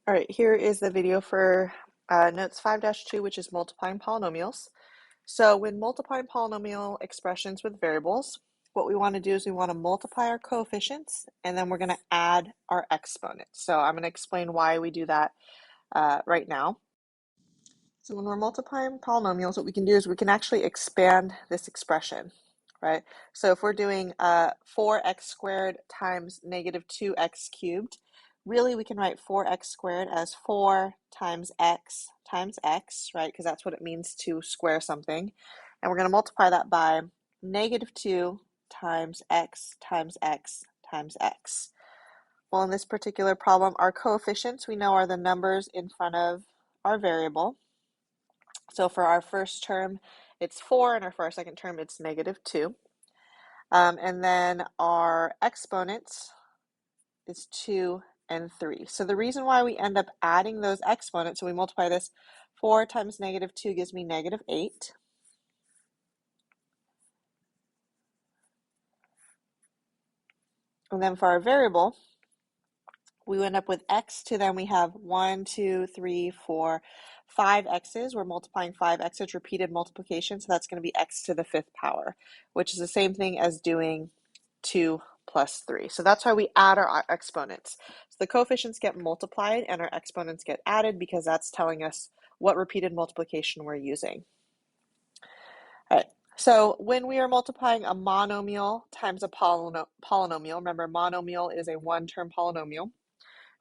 All right, here is the video for notes 5-2, which is multiplying polynomials. So when multiplying polynomial expressions with variables, what we want to do is we want to multiply our coefficients, and then we're going to add our exponents. So I'm going to explain why we do that right now. So when we're multiplying polynomials, what we can do is we can actually expand this expression, right? So if we're doing 4x squared times negative 2x cubed, really we can write 4x squared as 4 times x, right? Because that's what it means to square something. And we're going to multiply that by negative 2 times x times x times x. Well, in this particular problem, our coefficients we know are the numbers in front of our variable. So for our first term, it's 4, and for our second term, it's negative 2. And then our exponents is 2 and 3. So the reason why we end up adding those exponents, so we multiply this, 4 times negative 2 gives me negative 8. And then for our variable, we end up with x to then we have 1, 2, 3, 4, 5 x's. We're multiplying 5 x's, repeated multiplication, so that's going to be x to the 5th power, which is the same thing as doing 2 plus 3. So that's why we add our exponents. So the coefficients get multiplied and our exponents get added because that's telling us what repeated multiplication we're using. All right. So when we are multiplying a monomial times a polynomial, remember monomial is a one-term polynomial,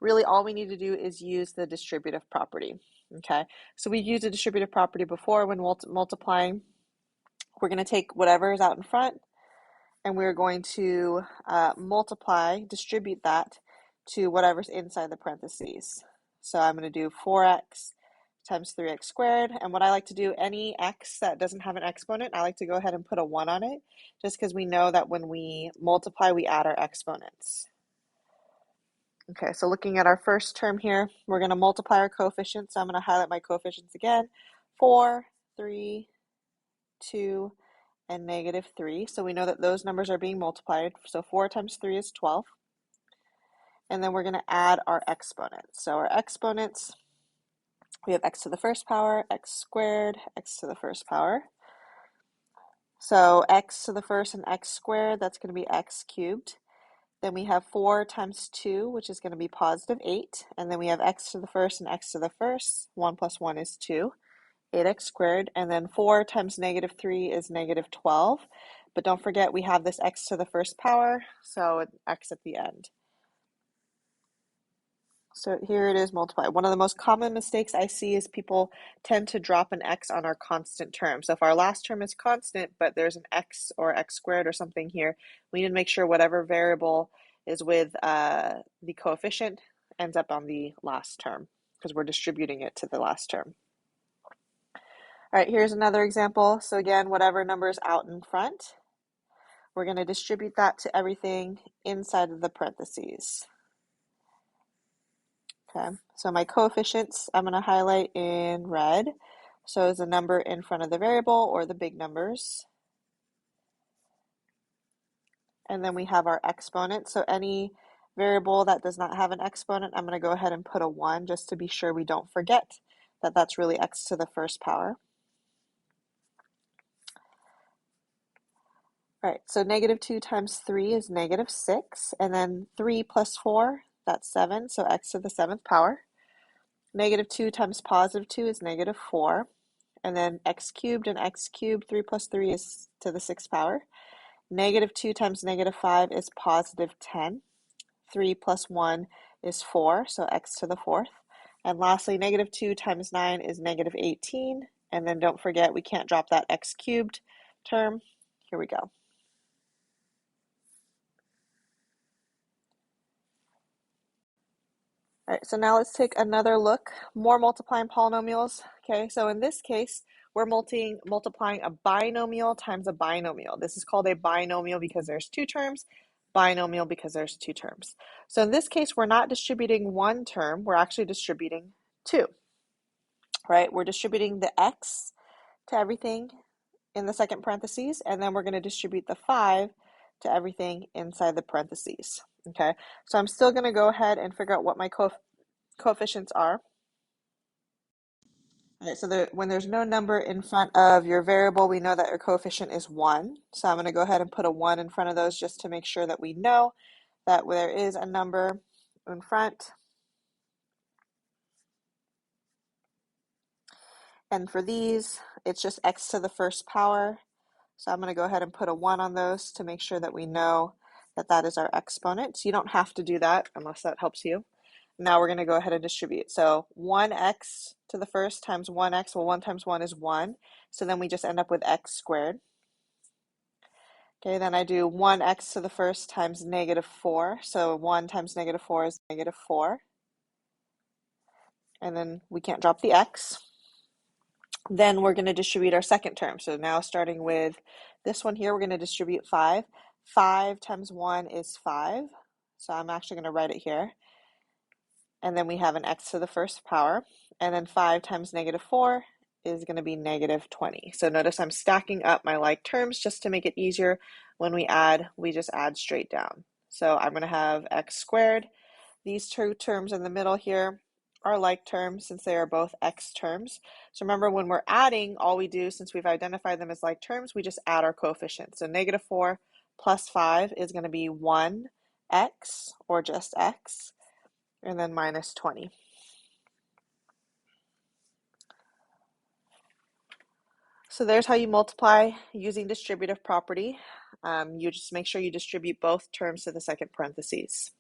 really all we need to do is use the distributive property, okay? So we've used the distributive property before when multiplying. We're going to take whatever is out in front, and we're going to distribute that to whatever's inside the parentheses. So I'm going to do 4x times 3x squared, and what I like to do, any x that doesn't have an exponent, I like to go ahead and put a 1 on it, just because we know that when we multiply, we add our exponents. Okay, so looking at our first term here, we're going to multiply our coefficients. So I'm going to highlight my coefficients again. 4, 3, 2, and negative 3. So we know that those numbers are being multiplied. So 4 times 3 is 12. And then we're going to add our exponents. So our exponents, we have x to the first power, x squared, x to the first power. So x to the first and x squared, that's going to be x cubed. Then we have 4 times 2, which is going to be positive 8. And then we have x to the first and x to the first. 1 plus 1 is 2, 8x squared. And then 4 times negative 3 is negative 12. But don't forget, we have this x to the first power, so x at the end. So here it is multiplied. One of the most common mistakes I see is people tend to drop an x on our constant term. So if our last term is constant, but there's an x or x squared or something here, we need to make sure whatever variable is with the coefficient ends up on the last term because we're distributing it to the last term. All right, here's another example. So again, whatever number is out in front, we're going to distribute that to everything inside of the parentheses. Okay, so my coefficients I'm going to highlight in red. So is the number in front of the variable or the big numbers. And then we have our exponent. So any variable that does not have an exponent, I'm going to go ahead and put a 1 just to be sure we don't forget that that's really x to the first power. All right, so negative 2 times 3 is negative 6. And then 3 plus 4, that's 7. So x to the 7th power. Negative 2 times positive 2 is negative 4. And then x cubed and x cubed, 3 plus 3 is to the 6th power. Negative 2 times negative 5 is positive 10. 3 plus 1 is 4, so x to the 4th. And lastly, negative 2 times 9 is negative 18. And then don't forget, we can't drop that x cubed term. Here we go. All right, so now let's take another look. More multiplying polynomials. Okay, so in this case, we're multiplying a binomial times a binomial. This is called a binomial because there's 2 terms, binomial because there's 2 terms. So in this case, we're not distributing 1 term, we're actually distributing 2, right? We're distributing the x to everything in the second parentheses, and then we're going to distribute the 5 to everything inside the parentheses. Okay, so I'm still going to go ahead and figure out what my coefficients are. All right, so when there's no number in front of your variable, we know that your coefficient is 1. So I'm going to go ahead and put a 1 in front of those just to make sure that we know that there is a number in front. And for these, it's just x to the first power. So I'm going to go ahead and put a 1 on those to make sure that we know that that is our exponent. So you don't have to do that unless that helps you. Now we're going to go ahead and distribute. So 1x to the first times 1x, well 1 times 1 is 1. So then we just end up with x squared. Okay, then I do 1x to the first times negative 4. So 1 times negative 4 is negative 4. And then we can't drop the x. Then we're going to distribute our second term. So now starting with this one here, we're going to distribute 5. 5 times 1 is 5. So I'm actually going to write it here. And then we have an x to the first power. And then 5 times negative 4 is going to be negative 20. So notice I'm stacking up my like terms just to make it easier. When we add, we just add straight down. So I'm going to have x squared. These two terms in the middle here are like terms since they are both x terms. So remember, when we're adding, all we do, since we've identified them as like terms, we just add our coefficients. So negative 4 plus 5 is going to be 1x, or just x, and then minus 20. So there's how you multiply using distributive property. You just make sure you distribute both terms to the second parentheses.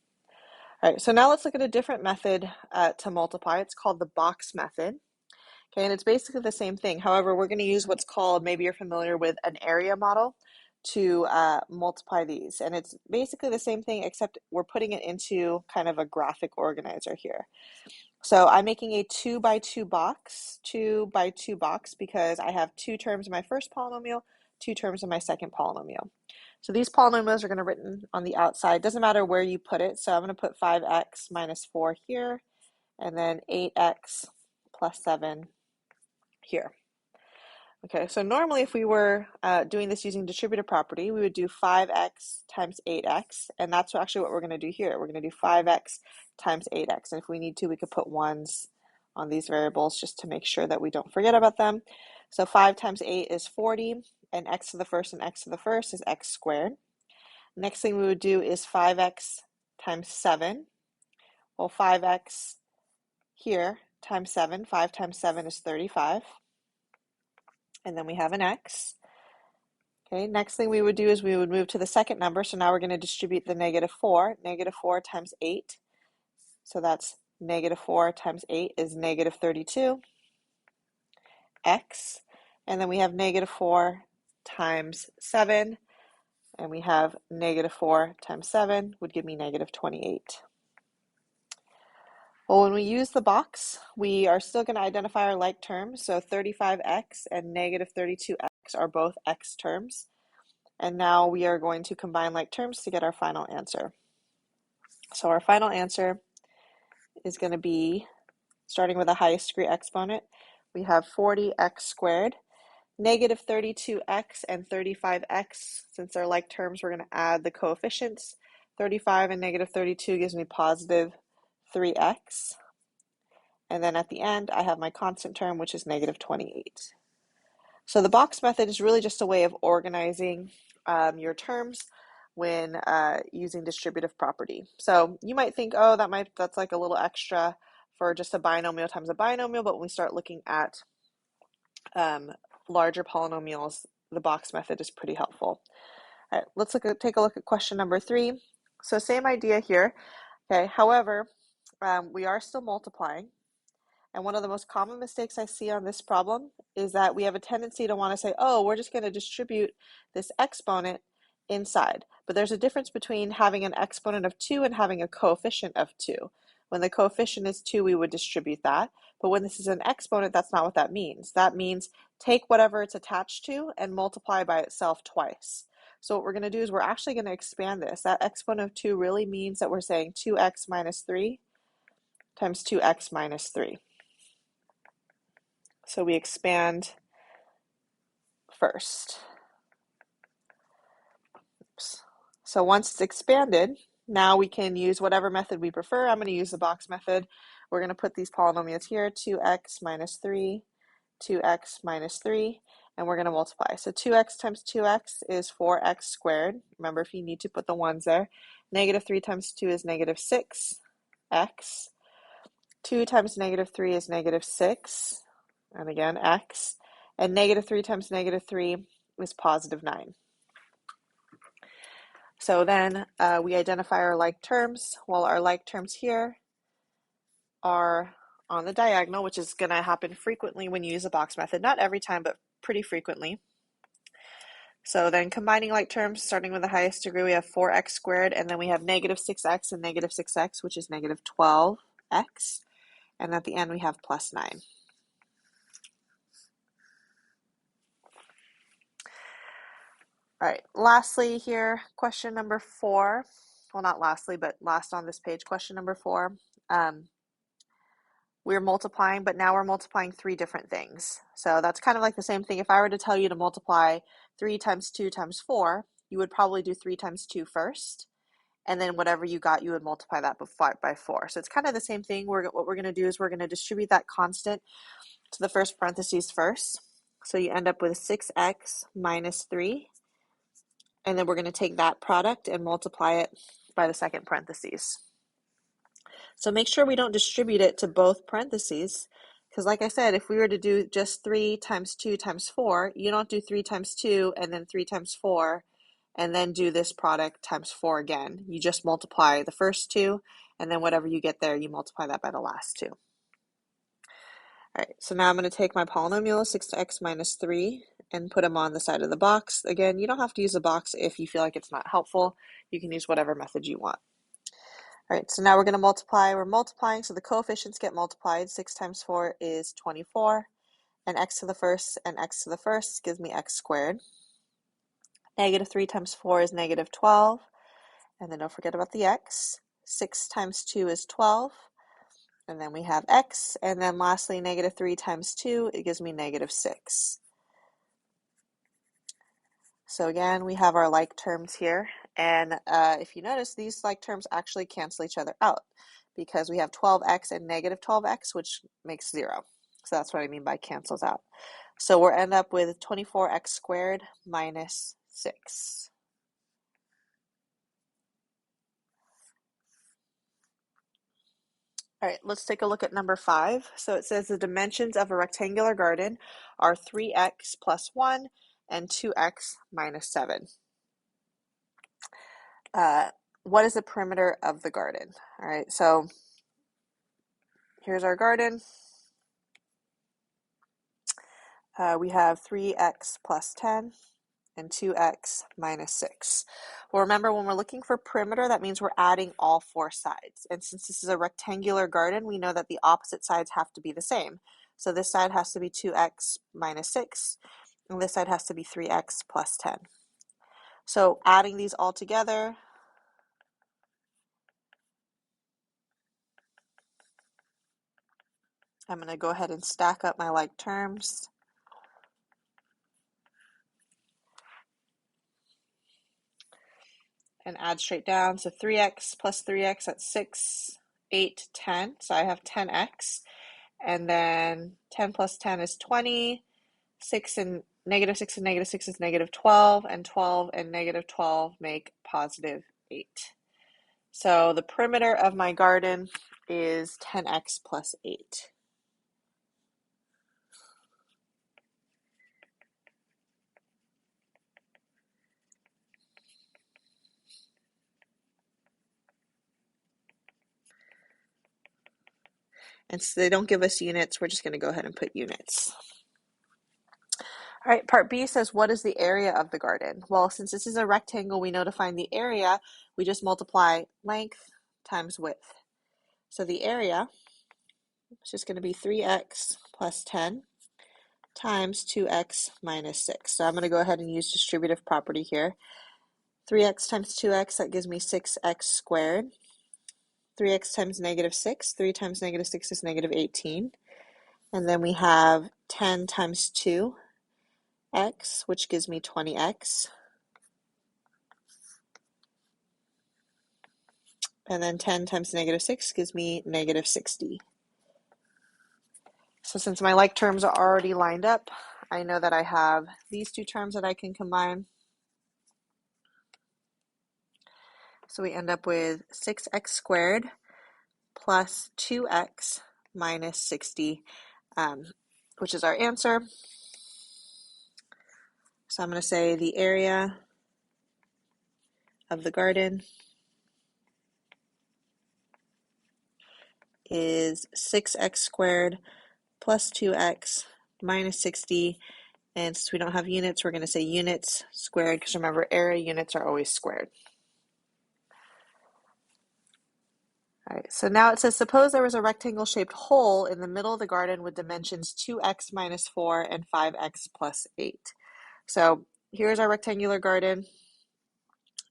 All right, so now let's look at a different method to multiply. It's called the box method. Okay, and it's basically the same thing. However, we're going to use what's called, maybe you're familiar with, an area model to multiply these. And it's basically the same thing, except we're putting it into kind of a graphic organizer here. So I'm making a 2 by 2 box, because I have 2 terms in my first polynomial, 2 terms in my second polynomial. So these polynomials are going to be written on the outside. Doesn't matter where you put it. So I'm going to put 5x minus 4 here, and then 8x plus 7 here. Okay, so normally if we were doing this using distributive property, we would do 5x times 8x, and that's actually what we're going to do here. We're going to do 5x times 8x, and if we need to, we could put 1s on these variables just to make sure that we don't forget about them. So 5 times 8 is 40, and x to the first and x to the first is x squared. Next thing we would do is 5x times 7. Well, 5x here times 7, 5 times 7 is 35. And then we have an x. Okay, next thing we would do is we would move to the second number. So now we're going to distribute the negative 4. Negative 4 times 8. So that's negative 4 times 8 is negative 32. X. And then we have negative 4 times 7. And we have negative 4 times 7 would give me negative 28. Well, when we use the box, we are still going to identify our like terms. So 35x and negative 32x are both x terms. And now we are going to combine like terms to get our final answer. So our final answer is going to be, starting with the highest degree exponent, we have 40x squared. Negative 32x and 35x, since they're like terms, we're going to add the coefficients. 35 and negative 32 gives me positive 3x. And then at the end, I have my constant term, which is negative 28. So the box method is really just a way of organizing your terms when using distributive property. So you might think, oh, that's like a little extra for just a binomial times a binomial, but when we start looking at larger polynomials, the box method is pretty helpful. All right, let's take a look at question number 3. So same idea here. Okay, however, we are still multiplying. And one of the most common mistakes I see on this problem is that we have a tendency to want to say, oh, we're just going to distribute this exponent inside. But there's a difference between having an exponent of 2 and having a coefficient of 2. When the coefficient is 2, we would distribute that. But when this is an exponent, that's not what that means. That means take whatever it's attached to and multiply by itself twice. So what we're going to do is we're actually going to expand this. That exponent of 2 really means that we're saying 2x minus 3 times 2x minus 3. So we expand first. Oops. So once it's expanded, Now we can use whatever method we prefer. I'm going to use the box method. We're going to put these polynomials here, 2x minus 3, 2x minus 3, and we're going to multiply. So 2x times 2x is 4x squared. Remember, if you need to put the ones there. Negative 3 times 2 is negative 6x. 2 times negative 3 is negative 6, and again, x. And negative 3 times negative 3 is positive 9. So then we identify our like terms. Well, our like terms here are on the diagonal, which is going to happen frequently when you use the box method. Not every time, but pretty frequently. So then combining like terms, starting with the highest degree, we have 4x squared, and then we have negative 6x and negative 6x, which is negative 12x. And at the end, we have plus 9. All right, lastly here, question number 4. Well, not lastly, but last on this page, question number 4. We're multiplying, but now we're multiplying 3 different things. So that's kind of like the same thing. If I were to tell you to multiply 3 times 2 times 4, you would probably do 3 times 2 first, and then whatever you got, you would multiply that by 4. So it's kind of the same thing. What we're going to do is we're going to distribute that constant to the first parentheses first. So you end up with 6x minus 3, and then we're going to take that product and multiply it by the second parentheses. So make sure we don't distribute it to both parentheses, because like I said, if we were to do just 3 times 2 times 4, you don't do 3 times 2 and then 3 times 4 and then do this product times 4 again. You just multiply the first 2, and then whatever you get there, you multiply that by the last 2. All right, so now I'm going to take my polynomial, 6x minus 3, and put them on the side of the box. Again, you don't have to use the box if you feel like it's not helpful. You can use whatever method you want. All right, so now we're going to multiply. We're multiplying, so the coefficients get multiplied. 6 times 4 is 24, and x to the first and x to the first gives me x squared. Negative 3 times 4 is negative 12, and then don't forget about the x. 6 times 2 is 12, and then we have x, and then lastly, negative 3 times 2, it gives me negative 6. So again, we have our like terms here, and if you notice, these like terms actually cancel each other out because we have 12x and negative 12x, which makes 0. So that's what I mean by cancels out. So we'll end up with 24x squared minus 6. All right, let's take a look at number 5. So it says the dimensions of a rectangular garden are 3x plus 1 and 2x minus 7. What is the perimeter of the garden? All right, so here's our garden. We have 3x plus 10 and 2x minus 6. Well, remember, when we're looking for perimeter, that means we're adding all 4 sides. And since this is a rectangular garden, we know that the opposite sides have to be the same. So this side has to be 2x minus 6, and this side has to be 3x plus 10. So adding these all together, I'm going to go ahead and stack up my like terms. And add straight down. So 3x plus 3x, that's 6, 8, 10. So I have 10x. And then 10 plus 10 is 20. 6 and negative 6 and negative 6 is negative 12. And 12 and negative 12 make positive 8. So the perimeter of my garden is 10x plus 8. And so they don't give us units, we're just going to go ahead and put units. All right, part B says, what is the area of the garden? Well, since this is a rectangle, we know to find the area, we just multiply length times width. So the area is just going to be 3x plus 10 times 2x minus 6. So I'm going to go ahead and use distributive property here. 3x times 2x, that gives me 6x squared. 3x times negative 6, 3 times negative 6 is negative 18. And then we have 10 times 2x, which gives me 20x. And then 10 times negative 6 gives me negative 60. So since my like terms are already lined up, I know that I have these two terms that I can combine. So we end up with 6x squared plus 2x minus 60, which is our answer. So I'm going to say the area of the garden is 6x squared plus 2x minus 60. And since we don't have units, we're going to say units squared, because remember, area units are always squared. All right, so now it says, suppose there was a rectangle-shaped hole in the middle of the garden with dimensions 2x minus 4 and 5x plus 8. So here's our rectangular garden.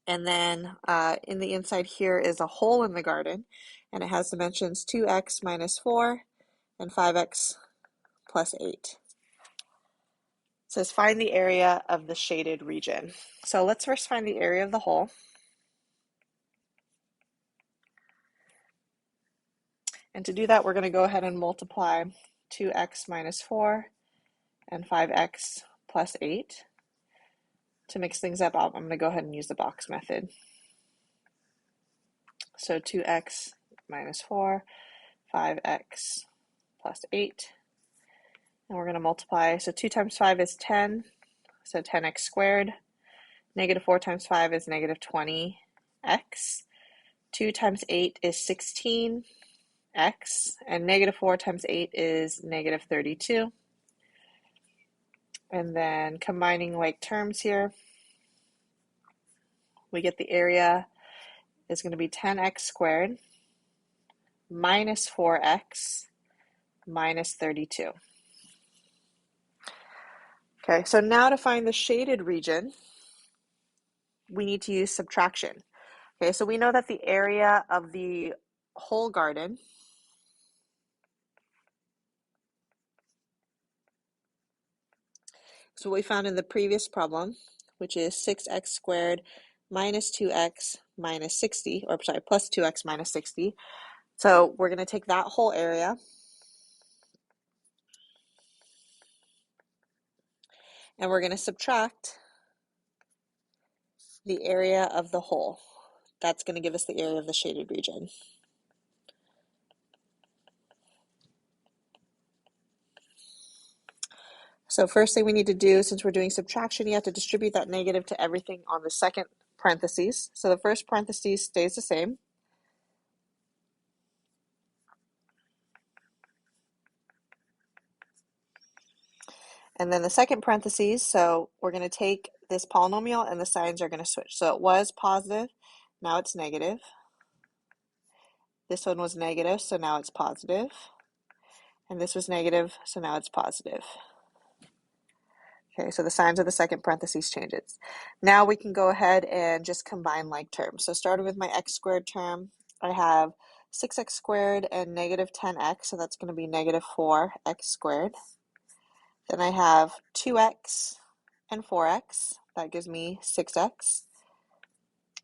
And then in the inside here is a hole in the garden, and it has dimensions 2x minus 4 and 5x plus 8. It says find the area of the shaded region. So let's first find the area of the hole. And to do that, we're going to go ahead and multiply 2x minus 4 and 5x plus 8. To mix things up, I'm going to go ahead and use the box method. So 2x minus 4, 5x plus 8. And we're going to multiply. So 2 times 5 is 10, so 10x squared. Negative 4 times 5 is negative 20x. 2 times 8 is 16x. And negative 4 times 8 is negative 32. And then combining like terms here, we get the area is going to be 10x squared minus 4x minus 32. Okay, so now to find the shaded region, we need to use subtraction. Okay, so we know that the area of the whole garden is what we found in the previous problem, which is 6x squared minus 2x minus 60, or sorry, plus 2x minus 60. So we're going to take that whole area and we're going to subtract the area of the hole. That's going to give us the area of the shaded region. So first thing we need to do, since we're doing subtraction, you have to distribute that negative to everything on the second parentheses. So the first parentheses stays the same. And then the second parentheses, so we're going to take this polynomial and the signs are going to switch. So it was positive, now it's negative. This one was negative, so now it's positive. And this was negative, so now it's positive. Okay, so the signs of the second parentheses changes. Now we can go ahead and just combine like terms. So starting with my x squared term, I have 6x squared and negative 10x, so that's going to be negative 4x squared. Then I have 2x and 4x, that gives me 6x.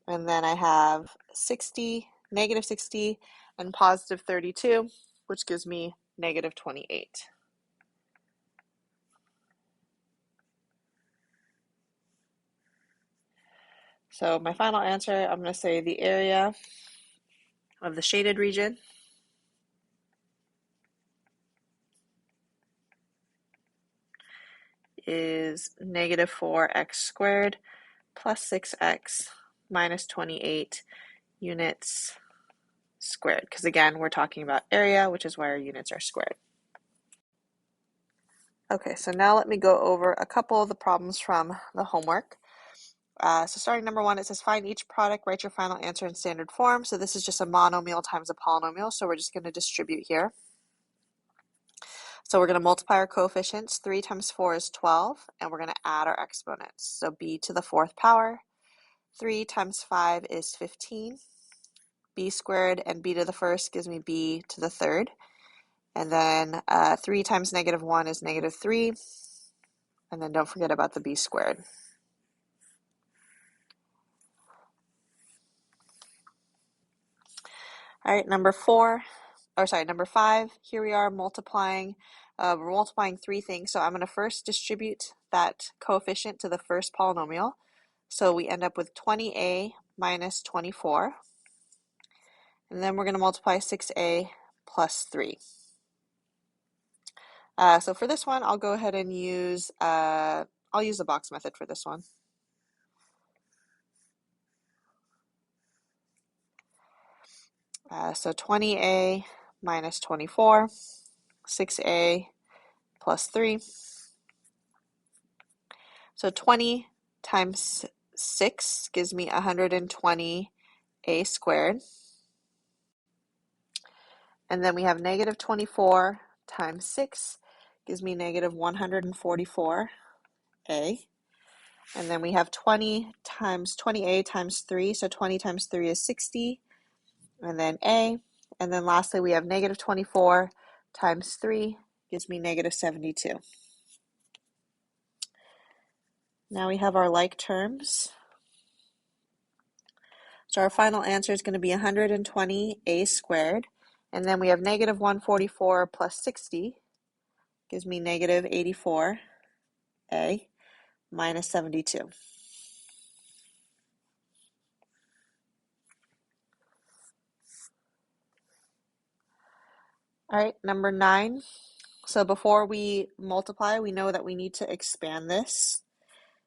And then I have 60, negative 60, and positive 32, which gives me negative 28. So my final answer, I'm going to say the area of the shaded region is negative 4x squared plus 6x minus 28 units squared. Because again, we're talking about area, which is why our units are squared. Okay, so now let me go over a couple of the problems from the homework. So starting number 1, it says find each product, write your final answer in standard form. So this is just a monomial times a polynomial, so we're just going to distribute here. So we're going to multiply our coefficients. 3 times 4 is 12, and we're going to add our exponents. So b to the 4th power. 3 times 5 is 15. B squared and b to the 1st gives me b to the 3rd. And then 3 times negative 1 is negative 3. And then don't forget about the b squared. All right, number 5, here we are multiplying. We're multiplying three things, so I'm going to first distribute that coefficient to the first polynomial. So we end up with 20a minus 24, and then we're going to multiply 6a plus 3. So for this one, I'll go ahead and use, I'll use the box method for this one. So 20a minus 24, 6a plus 3. So 20 times 6 gives me 120a squared. And then we have negative 24 times 6 gives me negative 144a. And then we have 20 times 20a times 3. So 20 times 3 is 60. And then a. And then lastly, we have negative 24 times 3 gives me negative 72. Now we have our like terms. So our final answer is going to be 120a squared. And then we have negative 144 plus 60 gives me negative 84a minus 72. All right, number 9. So before we multiply, we know that we need to expand this.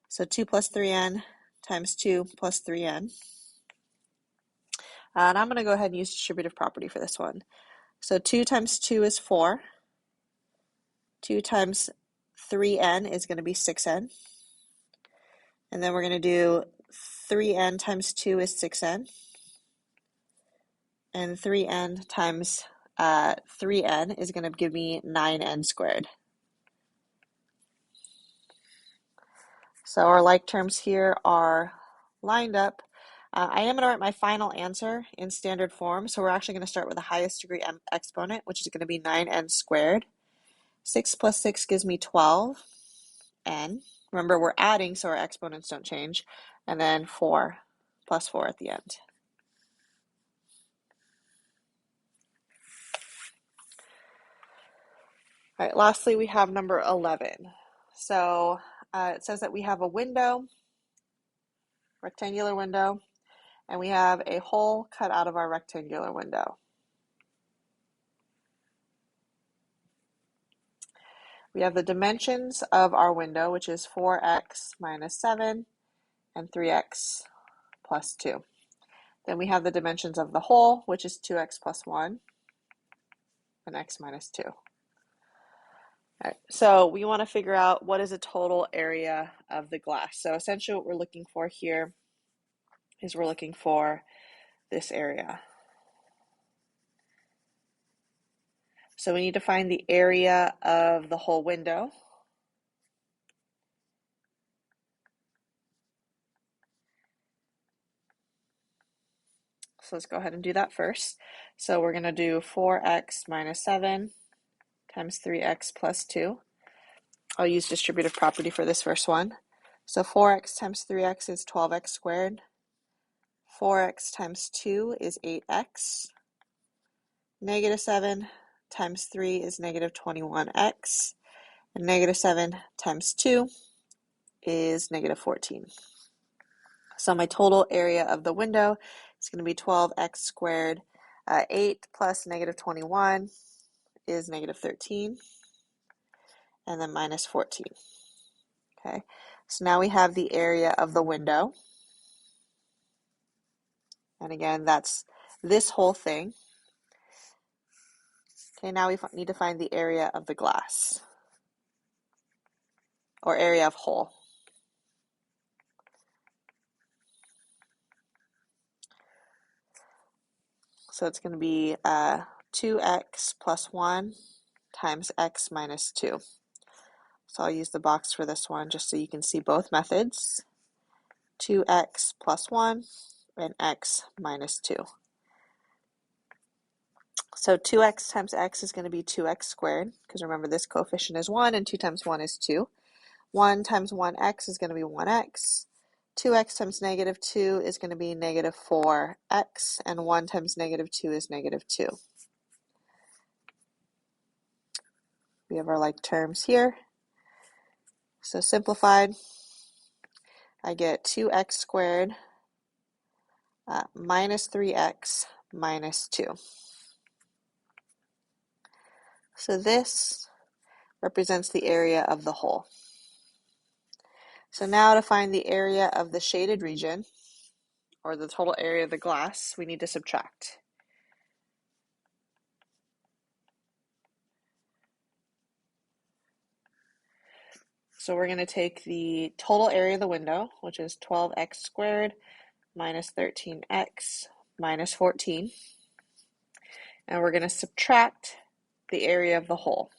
So 2 plus 3n times 2 plus 3n. And I'm going to go ahead and use distributive property for this one. So 2 times 2 is 4. 2 times 3n is going to be 6n. And then we're going to do 3n times 2 is 6n. And 3n times 3n is going to give me 9n squared. So our like terms here are lined up. I am going to write my final answer in standard form. So we're actually going to start with the highest degree exponent, which is going to be 9n squared. 6 plus 6 gives me 12n. Remember, we're adding, so our exponents don't change. And then 4 plus 4 at the end. All right, lastly, we have number 11. So it says that we have a window, rectangular window, and we have a hole cut out of our rectangular window. We have the dimensions of our window, which is 4x minus 7 and 3x plus 2. Then we have the dimensions of the hole, which is 2x plus 1 and x minus 2. All right, so we want to figure out what is the total area of the glass. So essentially what we're looking for here is we're looking for this area. So we need to find the area of the whole window. So let's go ahead and do that first. So we're going to do 4x minus 7 times 3x plus 2. I'll use distributive property for this first one. So 4x times 3x is 12x squared. 4x times 2 is 8x. Negative 7 times 3 is negative 21x. And negative 7 times 2 is negative 14. So my total area of the window is going to be 12x squared. 8 plus negative 21 is negative 13. And then minus 14. Okay, so now we have the area of the window. And again, that's this whole thing. Okay, now we need to find the area of the glass, or area of hole. So it's going to be 2x plus 1 times x minus 2. So I'll use the box for this one just so you can see both methods. 2x plus 1 and x minus 2. So 2x times x is going to be 2x squared, because remember this coefficient is 1 and 2 times 1 is 2. 1 times 1x is going to be 1x. 2x times negative 2 is going to be negative 4x, and 1 times negative 2 is negative 2. We have our like terms here. So simplified, I get 2x squared minus 3x minus 2. So this represents the area of the hole. So now to find the area of the shaded region, or the total area of the glass, we need to subtract. So we're going to take the total area of the window, which is 12x squared minus 13x minus 14, and we're going to subtract the area of the hole.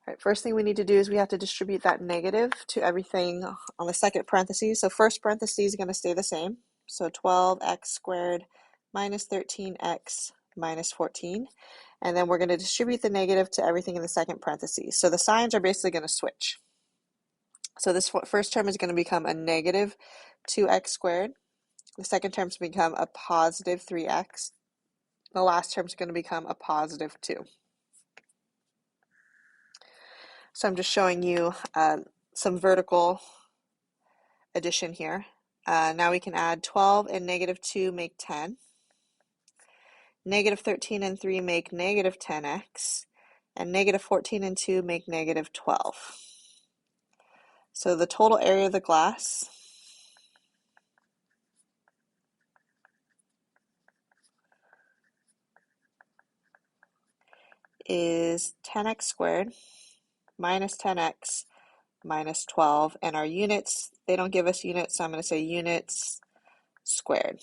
All right, first thing we need to do is we have to distribute that negative to everything on the second parentheses. So first parentheses is going to stay the same. So 12x squared minus 13x minus 14. And then we're going to distribute the negative to everything in the second parentheses. So the signs are basically going to switch. So this first term is going to become a negative 2x squared. The second term is going to become a positive 3x. The last term is going to become a positive 2. So I'm just showing you some vertical addition here. Now we can add 12 and negative 2 make 10. Negative 13 and 3 make negative 10x. And negative 14 and 2 make negative 12. So the total area of the glass is 10x squared minus 10x minus 12. And our units, they don't give us units, so I'm going to say units squared.